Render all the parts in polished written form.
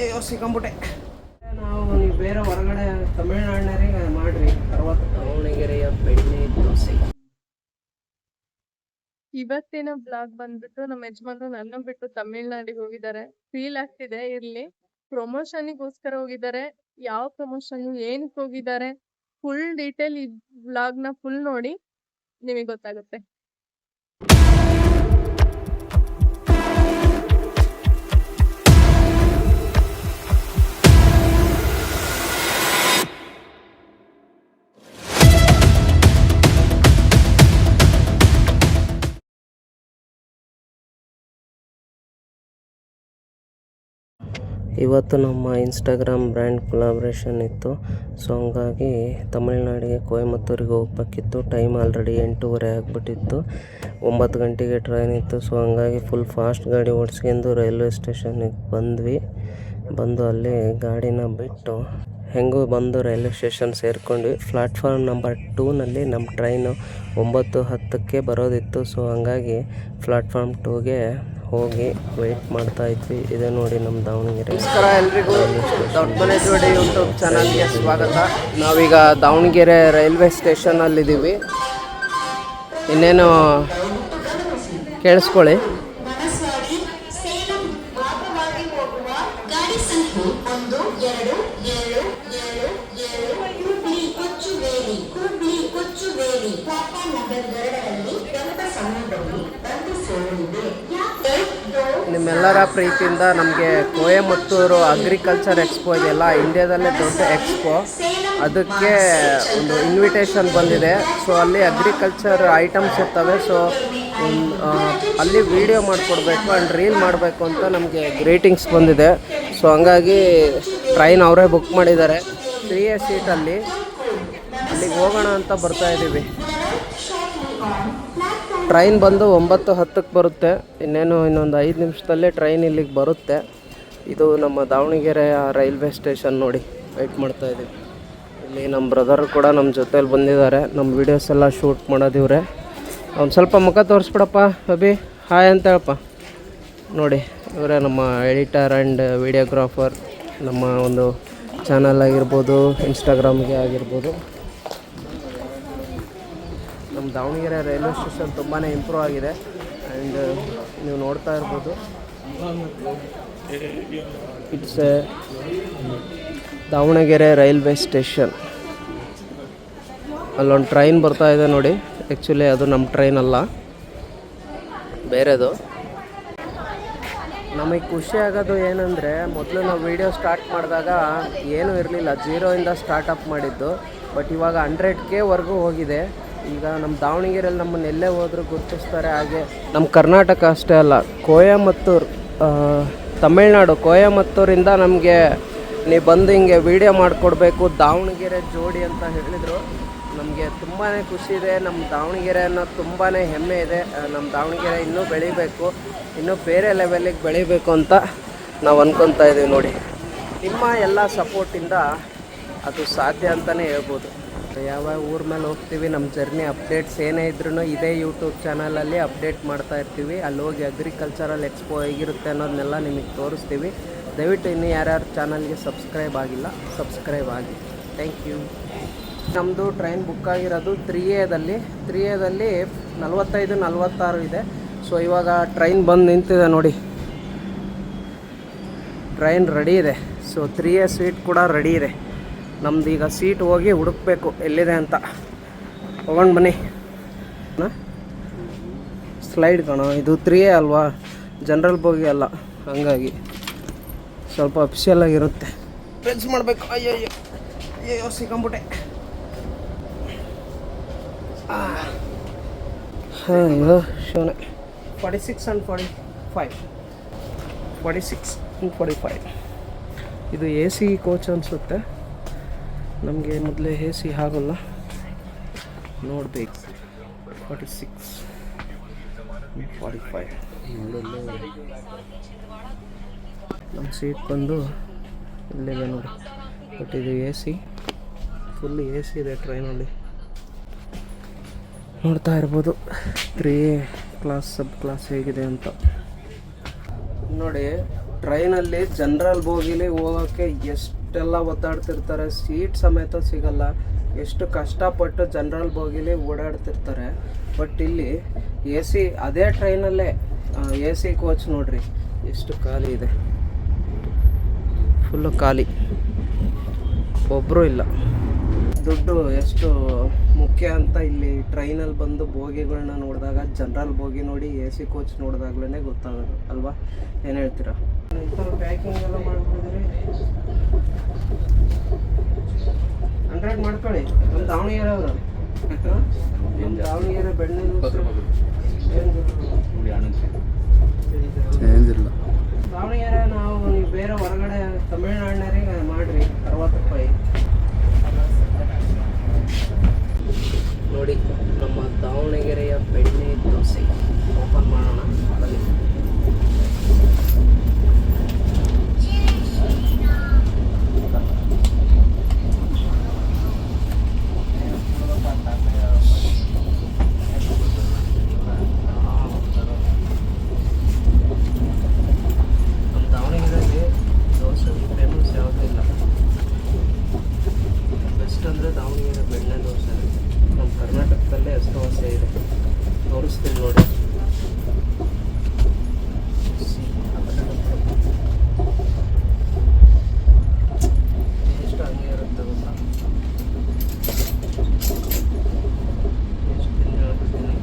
ಅಯ್ಯೋ ಸಿಕ್ಕಂಬಿಟ್ಟೆ. ನೀವು ಬೇರೆ ಹೊರಗಡೆ ತಮಿಳ್ನಾಡಿನರಿಗೆ ಮಾಡ್ರಿ 60 ದಾವಣಗೆರೆಯ ಬೆಣ್ಣೆ ದೋಸೆ. ಇವತ್ತಿನ ಬ್ಲಾಗ್ ಬಂದ್ಬಿಟ್ಟು ನಮ್ಮ ಯಜಮಾನ್ರು ನನ್ನ ಬಿಟ್ಟು ತಮಿಳ್ನಾಡಿಗೆ ಹೋಗಿದ್ದಾರೆ. ಫೀಲ್ ಆಗ್ತಿದೆ. ಇರ್ಲಿ, ಪ್ರಮೋಷನ್ಗೋಸ್ಕರ ಹೋಗಿದ್ದಾರೆ. ಯಾವ ಪ್ರಮೋಷನ್, ಏನಕ್ಕೆ ಹೋಗಿದ್ದಾರೆ, ಫುಲ್ ಡೀಟೇಲ್ ಈ ಬ್ಲಾಗ್ ನ ಫುಲ್ ನೋಡಿ ನಿಮಗೆ ಗೊತ್ತಾಗುತ್ತೆ. ಇವತ್ತು ನಮ್ಮ ಇನ್ಸ್ಟಾಗ್ರಾಮ್ ಬ್ರ್ಯಾಂಡ್ ಕೊಲಾಬ್ರೇಷನ್ ಇತ್ತು. ಸೊ ಹಂಗಾಗಿ ತಮಿಳ್ನಾಡಿಗೆ ಕೊಯಮತ್ತೂರಿಗೆ ಹೋಗ್ಬೇಕಿತ್ತು. ಟೈಮ್ ಆಲ್ರೆಡಿ 8:30 ಆಗಿಬಿಟ್ಟಿತ್ತು. 9 ಗಂಟೆಗೆ ಟ್ರೈನ್ ಇತ್ತು. ಸೊ ಹಂಗಾಗಿ ಫುಲ್ ಫಾಸ್ಟ್ ಗಾಡಿ ಓಡಿಸ್ಕೊಂಡು ರೈಲ್ವೆ ಸ್ಟೇಷನ್ಗೆ ಬಂದು ಅಲ್ಲಿ ಗಾಡಿನ ಬಿಟ್ಟು ಹೆಂಗೂ ಬಂದು ರೈಲ್ವೆ ಸ್ಟೇಷನ್ ಸೇರ್ಕೊಂಡ್ವಿ. ಪ್ಲಾಟ್ಫಾರ್ಮ್ ನಂಬರ್ 2ನಲ್ಲಿ ನಮ್ಮ ಟ್ರೈನು 9:10ಕ್ಕೆ ಬರೋದಿತ್ತು. ಸೊ ಹಂಗಾಗಿ ಪ್ಲಾಟ್ಫಾರ್ಮ್ 2ಗೆ ಹೋಗಿ ವೆಯ್ಟ್ ಮಾಡ್ತಾ ಇದ್ವಿ. ಇದೆ ನೋಡಿ ನಮ್ಮ ದಾವಣಗೆರೆ. ನಮಸ್ಕಾರ ಎಲ್ರಿಗೂ, ದೊಡ್ಡ ಮನೆ ಜೋಡಿ ಯೂಟ್ಯೂಬ್ ಚಾನಲ್ಗೆ ಸ್ವಾಗತ. ನಾವೀಗ ದಾವಣಗೆರೆ ರೈಲ್ವೆ ಸ್ಟೇಷನಲ್ಲಿದ್ದೀವಿ. ಇನ್ನೇನು ಕೇಳಿಸ್ಕೊಳ್ಳಿ. ನಿಮ್ಮೆಲ್ಲರ ಪ್ರೀತಿಯಿಂದ ನಮಗೆ ಕೊಯಮತ್ತೂರು ಅಗ್ರಿಕಲ್ಚರ್ ಎಕ್ಸ್ಪೋ ಇದೆಯಲ್ಲ, ಇಂಡಿಯಾದಲ್ಲೇ ದೊಡ್ಡ ಎಕ್ಸ್ಪೋ, ಅದಕ್ಕೆ ಒಂದು ಇನ್ವಿಟೇಷನ್ ಬಂದಿದೆ. ಸೊ ಅಲ್ಲಿ ಅಗ್ರಿಕಲ್ಚರ್ ಐಟಮ್ಸ್ ಇರ್ತವೆ. ಸೊ ಅಲ್ಲಿ ವಿಡಿಯೋ ಮಾಡಿಕೊಡ್ಬೇಕು ಆ್ಯಂಡ್ ರೀಲ್ ಮಾಡಬೇಕು ಅಂತ ನಮಗೆ ಗ್ರೀಟಿಂಗ್ಸ್ ಬಂದಿದೆ. ಸೊ ಹಂಗಾಗಿ ಟ್ರೈನ್ ಅವರೇ ಬುಕ್ ಮಾಡಿದ್ದಾರೆ 3A ಸೀಟಲ್ಲಿ. ಅಲ್ಲಿಗೆ ಹೋಗೋಣ ಅಂತ ಬರ್ತಾಯಿದ್ದೀವಿ. ಟ್ರೈನ್ ಬಂದು 9:10ಕ್ಕೆ ಬರುತ್ತೆ. ಇನ್ನೊಂದು 5 ನಿಮಿಷದಲ್ಲೇ ಟ್ರೈನ್ ಇಲ್ಲಿಗೆ ಬರುತ್ತೆ. ಇದು ನಮ್ಮ ದಾವಣಗೆರೆಯ ರೈಲ್ವೆ ಸ್ಟೇಷನ್ ನೋಡಿ, ವೆಯ್ಟ್ ಮಾಡ್ತಾಯಿದ್ದೀವಿ. ಇಲ್ಲಿ ನಮ್ಮ ಬ್ರದರ್ ಕೂಡ ನಮ್ಮ ಜೊತೇಲಿ ಬಂದಿದ್ದಾರೆ. ನಮ್ಮ ವೀಡಿಯೋಸ್ ಎಲ್ಲ ಶೂಟ್ ಮಾಡೋದಿವ್ರೆ. ಒಂದು ಸ್ವಲ್ಪ ಮುಖ ತೋರಿಸ್ಬಿಡಪ್ಪ ಅಭಿ, ಹಾಯ್ ಅಂತ ಹೇಳಪ್ಪ. ನೋಡಿ, ಇವರೇ ನಮ್ಮ ಎಡಿಟರ್ ಆ್ಯಂಡ್ ವಿಡಿಯೋಗ್ರಾಫರ್. ನಮ್ಮ ಒಂದು ಚಾನಲ್ ಆಗಿರ್ಬೋದು, ಇನ್ಸ್ಟಾಗ್ರಾಮ್ಗೆ ಆಗಿರ್ಬೋದು. ನಮ್ಮ ದಾವಣಗೆರೆ ರೈಲ್ವೆ ಸ್ಟೇಷನ್ ತುಂಬಾ ಇಂಪ್ರೂವ್ ಆಗಿದೆ ಆ್ಯಂಡ್ ನೀವು ನೋಡ್ತಾ ಇರ್ಬೋದು. It's A Davanagere railway station. ಅಲ್ಲೊಂದು ಟ್ರೈನ್ ಬರ್ತಾ ಇದೆ ನೋಡಿ. ಆ್ಯಕ್ಚುಲಿ ಅದು ನಮ್ಮ ಟ್ರೈನ್ ಅಲ್ಲ, ಬೇರೆದು. ನಮಗೆ ಖುಷಿ ಆಗೋದು ಏನಂದರೆ, ಮೊದಲು ನಾವು ವೀಡಿಯೋ ಸ್ಟಾರ್ಟ್ ಮಾಡಿದಾಗ ಏನೂ ಇರಲಿಲ್ಲ, 0ಇಂದ ಸ್ಟಾರ್ಟಪ್ ಮಾಡಿದ್ದು. ಬಟ್ ಇವಾಗ 100Kವರೆಗೂ ಹೋಗಿದೆ. ಈಗ ನಮ್ಮ ದಾವಣಗೆರೆಯಲ್ಲಿ ನಮ್ಮನ್ನು ಎಲ್ಲೇ ಹೋದರೂ ಗುರುತಿಸ್ತಾರೆ. ಹಾಗೆ ನಮ್ಮ ಕರ್ನಾಟಕ ಅಷ್ಟೇ ಅಲ್ಲ, ಕೊಯಮತ್ತೂರು, ತಮಿಳ್ನಾಡು ಕೊಯಮತ್ತೂರಿಂದ ನಮಗೆ ನೀವು ಬಂದು ಹಿಂಗೆ ವೀಡಿಯೋ ಮಾಡಿಕೊಡ್ಬೇಕು ದಾವಣಗೆರೆ ಜೋಡಿ ಅಂತ ಹೇಳಿದರು. ನಮಗೆ ತುಂಬಾ ಖುಷಿ ಇದೆ. ನಮ್ಮ ದಾವಣಗೆರೆ ಅನ್ನೋ ತುಂಬಾ ಹೆಮ್ಮೆ ಇದೆ. ನಮ್ಮ ದಾವಣಗೆರೆ ಇನ್ನೂ ಬೆಳಿಬೇಕು, ಇನ್ನೂ ಬೇರೆ ಲೆವೆಲಿಗೆ ಬೆಳಿಬೇಕು ಅಂತ ನಾವು ಅಂದ್ಕೊತಾ ಇದ್ದೀವಿ. ನೋಡಿ, ನಿಮ್ಮ ಎಲ್ಲ ಸಪೋರ್ಟಿಂದ ಅದು ಸಾಧ್ಯ ಅಂತಲೇ ಹೇಳ್ಬೋದು. ಯಾವಾಗ ಊರ ಮೇಲೆ ಹೋಗ್ತೀವಿ, ನಮ್ಮ ಜರ್ನಿ ಅಪ್ಡೇಟ್ಸ್ ಏನೇ ಇದ್ರೂ ಇದೇ ಯೂಟ್ಯೂಬ್ ಚಾನಲಲ್ಲಿ ಅಪ್ಡೇಟ್ ಮಾಡ್ತಾ ಇರ್ತೀವಿ. ಅಲ್ಲಿ ಹೋಗಿ ಅಗ್ರಿಕಲ್ಚರಲ್ ಎಕ್ಸ್ಪೋ ಹೇಗಿರುತ್ತೆ ಅನ್ನೋದನ್ನೆಲ್ಲ ನಿಮಗೆ ತೋರಿಸ್ತೀವಿ. ದಯವಿಟ್ಟು ಇನ್ನೂ ಯಾರ್ಯಾರು ಚಾನಲ್ಗೆ ಸಬ್ಸ್ಕ್ರೈಬ್ ಆಗಿಲ್ಲ, ಸಬ್ಸ್ಕ್ರೈಬ್ ಆಗಿ. Thank you. ನಮ್ಮದು ಟ್ರೈನ್ ಬುಕ್ ಆಗಿರೋದು 3Aದಲ್ಲಿ 45-46 ಇದೆ. ಸೊ ಇವಾಗ ಟ್ರೈನ್ ಬಂದು ನಿಂತಿದೆ ನೋಡಿ, ಟ್ರೈನ್ ರೆಡಿ ಇದೆ. ಸೊ 3A ಸೀಟ್ ಕೂಡ ರೆಡಿ ಇದೆ. ನಮ್ದು ಈಗ ಸೀಟ್ ಹೋಗಿ ಹುಡುಕಬೇಕು ಎಲ್ಲಿದೆ ಅಂತ. ಹೋಗೋಣ ಬನ್ನಿ. ಸ್ಲೈಡ್ ಕಣೋ, ಇದು 3A ಅಲ್ವಾ, ಜನರಲ್ ಬೋಗಿ ಅಲ್ಲ, ಹಂಗಾಗಿ ಸ್ವಲ್ಪ ಅಫಿಷಿಯಲ್ ಆಗಿರುತ್ತೆ. ಪ್ರೆಸ್ ಮಾಡಬೇಕು. ಅಯ್ಯೋ ಸಿಕ್ಕಂಬಿಟ್ಟೆ. ಅಯ್ಯೋ ಶೋನೆ. 46 and 45. 46 and 45. ಇದು AC ಕೋಚ್ ಅನಿಸುತ್ತೆ. ನಮಗೆ ಮೊದಲೇ AC ಆಗೋಲ್ಲ, ನೋಡಬೇಕು. 46 45 ನಮ್ಮ ಸೀಟ್ ಬಂದು ಇಲ್ಲಿದೆ ನೋಡಿ. ಬಟ್ ಇದು AC, ಫುಲ್ AC ಇದೆ ಟ್ರೈನಲ್ಲಿ. ನೋಡ್ತಾ ಇರ್ಬೋದು 3A ಕ್ಲಾಸ್ ಸಬ್ ಕ್ಲಾಸ್ ಹೇಗಿದೆ ಅಂತ. ನೋಡಿ, ಟ್ರೈನಲ್ಲಿ ಜನರಲ್ ಬೋಗಿಲಿ ಹೋಗೋಕ್ಕೆ ಎಷ್ಟೆಲ್ಲ ಒದ್ದಾಡ್ತಿರ್ತಾರೆ, ಸೀಟ್ ಸಮೇತ ಸಿಗಲ್ಲ, ಎಷ್ಟು ಕಷ್ಟಪಟ್ಟು ಜನರಲ್ ಬೋಗಿಲಿ ಓಡಾಡ್ತಿರ್ತಾರೆ. ಬಟ್ ಇಲ್ಲಿ ಎ ಸಿ, ಅದೇ ಟ್ರೈನಲ್ಲೇ ಎ ಸಿ ಕೋಚ್ ನೋಡ್ರಿ ಎಷ್ಟು ಖಾಲಿ ಇದೆ, ಫುಲ್ಲು ಖಾಲಿ, ಒಬ್ಬರು ಇಲ್ಲ. ದುಡ್ಡು ಎಷ್ಟು ಮುಖ್ಯ ಅಂತ ಇಲ್ಲಿ ಟ್ರೈನಲ್ಲಿ ಬಂದು ಬೋಗಿಗಳನ್ನ ನೋಡಿದಾಗ, ಜನರಲ್ ಬೋಗಿ ನೋಡಿ ಎ ಸಿ ಕೋಚ್ ನೋಡಿದಾಗ್ಲೇ ಗೊತ್ತಾಗೋದು ಅಲ್ವಾ? ಏನು ಹೇಳ್ತೀರಾ? ಈ ಥರ ಪ್ಯಾಕಿಂಗ್ ಎಲ್ಲ ಮಾಡ್ಬಿಟ್ಟಿದ್ರಿ, 100 ಮಾಡ್ಕೊಳ್ಳಿ. ನಮ್ಮ ದಾವಣಗೆರೆ ಅವರು, ನಮ್ಮ ದಾವಣಗೆರೆ ಬೆಣ್ಣೆ ಏನಿಲ್ಲ. ದಾವಣಗೆರೆ ನೀವು ಬೇರೆ ಹೊರಗಡೆ ತಮಿಳ್ನಾಡಿನವರಿಗೆ ಮಾಡಿರಿ 60 ರೂಪಾಯಿ. ನೋಡಿ ನಮ್ಮ ದಾವಣಗೆರೆಯ ಬೆಣ್ಣೆ ದೋಸೆ ಓಪನ್ ಮಾಡೋಣ ಬನ್ನಿ. ನಮ್ಮ ದಾವಣಗೆರೆಯಲ್ಲಿ ದೋಸೆ ಫೇಮಸ್ ಯಾವುದೂ ಇಲ್ಲ. ಬೆಸ್ಟ್ ಅಂದರೆ ದಾವಣಗೆರೆ ಬೆಣ್ಣೆ ದೋಸೆ. ನಮ್ಮ ಕರ್ನಾಟಕದಲ್ಲೇ ಹೆಸರುವಾಸಿ ಇದೆ. ತೋರಿಸ್ತೀನಿ ನೋಡಿ. ಎಷ್ಟು ಹಂಗೆ ಇರುತ್ತೆ ಗೊತ್ತಾ? ಎಷ್ಟು ತಿಂದು ಹೇಳ್ಬಿಡ್ತೀನಿ.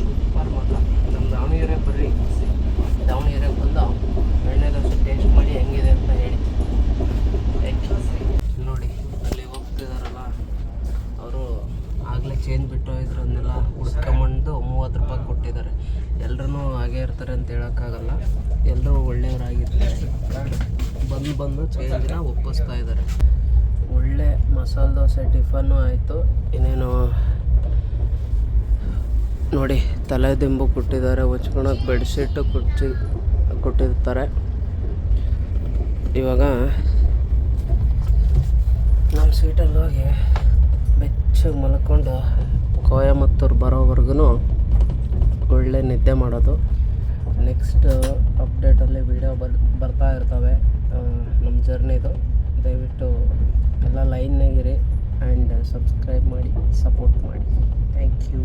ಸೂಪರ್ ಮಾತ್ರ. ನಮ್ಮ ದಾವಣಗೆರೆ ಬರ್ರಿ, ದಾವಣಗೆರೆಗೆ ಬಂದು ಬೆಣ್ಣೆ ದೋಸೆ ಟೇಸ್ಟ್ ಮಾಡಿ ಹೆಂಗಿದೆ ಅಂತ ಹೇಳಿ. ನೋಡಿ ಅಲ್ಲಿ ಹೋಗ್ತಿದಾರಲ್ಲ ಅವರು ಆಗಲೇ ಚೇಂಜ್ ಬಿಟ್ಟು ಇದ್ರನ್ನೆಲ್ಲ ಹುಡ್ಕೊಂಬಂದು 30 ರೂಪಾಯಿ ಕೊಟ್ಟಿದ್ದಾರೆ. ಎಲ್ಲರೂ ಹಾಗೇ ಇರ್ತಾರೆ ಅಂತ ಹೇಳೋಕ್ಕಾಗಲ್ಲ, ಎಲ್ಲರೂ ಒಳ್ಳೆಯವರಾಗಿರ್ತಾರೆ. ಬಂದು ಚೇಂಜನ್ನ ಒಪ್ಪಿಸ್ತಾ ಇದ್ದಾರೆ. ಒಳ್ಳೆ ಮಸಾಲೆ ದೋಸೆ ಟಿಫನ್ನು ಆಯಿತು. ಇನ್ನೇನು ನೋಡಿ ತಲೆ ದಿಂಬು ಕೊಟ್ಟಿದ್ದಾರೆ, ಹೊಚ್ಕೊಳಕ್ಕೆ ಬೆಡ್ಶೀಟು ಕೊಟ್ಟಿರ್ತಾರೆ. ಇವಾಗ ನಮ್ಮ ಸೀಟಲ್ಲಿ ಹೋಗಿ ಬೆಚ್ಚಗೆ ಮಲ್ಕೊಂಡು ಕೊಯಮತ್ತೂರು ಬರೋವರೆಗೂ ಒಳ್ಳೆ ನಿದ್ದೆ ಮಾಡೋದು. ನೆಕ್ಸ್ಟ್ ಅಪ್ಡೇಟಲ್ಲಿ ವೀಡಿಯೋ ಬರ್ತಾ ಇರ್ತವೆ ನಮ್ಮ ಜರ್ನಿದು. ದಯವಿಟ್ಟು ಎಲ್ಲ ಲೈನ್ನಾಗಿರಿ ಆ್ಯಂಡ್ ಸಬ್ಸ್ಕ್ರೈಬ್ ಮಾಡಿ, ಸಪೋರ್ಟ್ ಮಾಡಿ. Thank you.